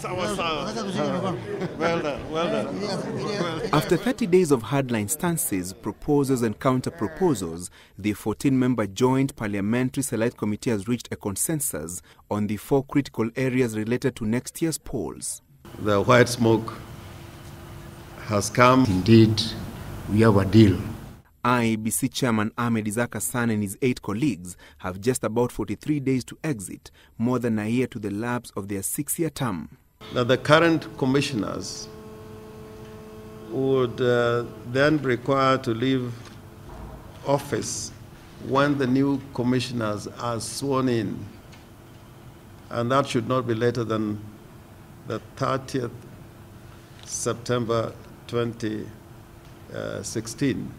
Well done. After 30 days of hardline stances, proposals and counter-proposals, the 14-member Joint Parliamentary Select Committee has reached a consensus on the 4 critical areas related to next year's polls. The white smoke has come. Indeed, we have a deal. IEBC Chairman Ahmed Issack Hassan and his 8 colleagues have just about 43 days to exit, more than a year to the lapse of their 6-year term. That the current commissioners would then be required to leave office when the new commissioners are sworn in, and that should not be later than the 30th September 2016.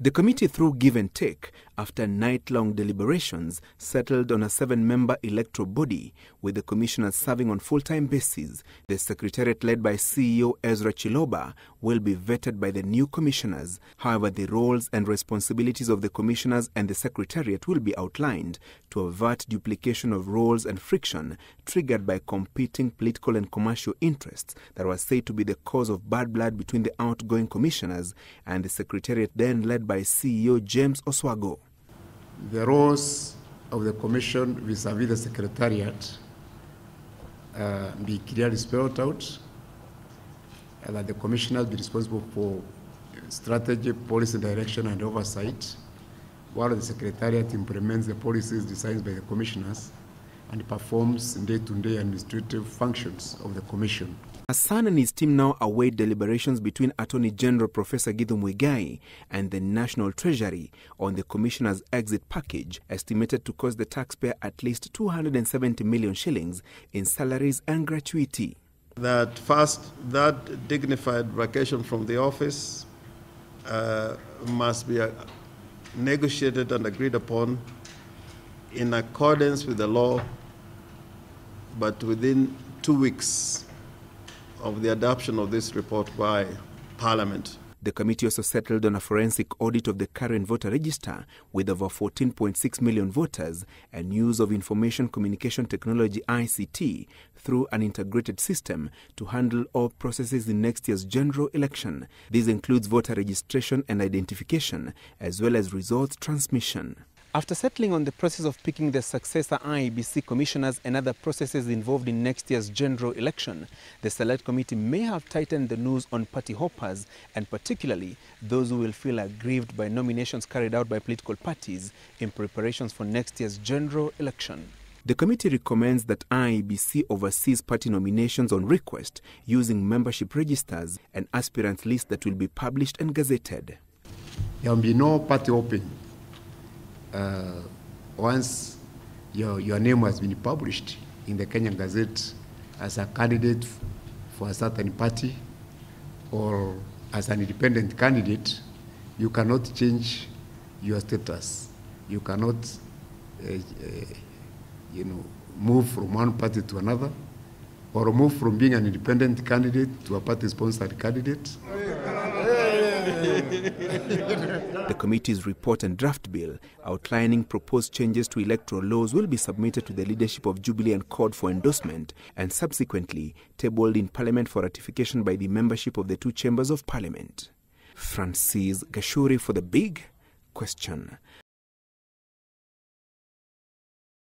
The committee, through give and take, after night-long deliberations, settled on a 7-member electoral body, with the commissioners serving on full-time basis. The secretariat, led by CEO Ezra Chiloba, will be vetted by the new commissioners. However, the roles and responsibilities of the commissioners and the secretariat will be outlined to avert duplication of roles and friction triggered by competing political and commercial interests that was said to be the cause of bad blood between the outgoing commissioners and the secretariat, then led by CEO James Oswago. The roles of the Commission vis-à-vis the Secretariat be clearly spelled out, and that the Commissioners be responsible for strategy, policy direction, and oversight, while the Secretariat implements the policies designed by the Commissioners and performs day-to-day administrative functions of the Commission. Hassan and his team now await deliberations between Attorney General Professor Githu Muigai and the National Treasury on the Commissioner's exit package, estimated to cost the taxpayer at least 270 million shillings in salaries and gratuity. That first, that dignified vacation from the office must be negotiated and agreed upon in accordance with the law, but within 2 weeks of the adoption of this report by Parliament. The committee also settled on a forensic audit of the current voter register with over 14.6 million voters and use of information communication technology ICT through an integrated system to handle all processes in next year's general election. This includes voter registration and identification, as well as results transmission. After settling on the process of picking the successor IEBC commissioners and other processes involved in next year's general election, the Select Committee may have tightened the noose on party hoppers, and particularly those who will feel aggrieved by nominations carried out by political parties in preparations for next year's general election. The committee recommends that IEBC oversees party nominations on request using membership registers and aspirant lists that will be published and gazetted. There will be no party hopping. Once your name has been published in the Kenyan Gazette as a candidate for a certain party or as an independent candidate, you cannot change your status. You cannot, move from one party to another, or move from being an independent candidate to a party-sponsored candidate. The committee's report and draft bill outlining proposed changes to electoral laws will be submitted to the leadership of Jubilee and CORD for endorsement and subsequently tabled in Parliament for ratification by the membership of the 2 chambers of Parliament. Francis Gashuri for The Big Question.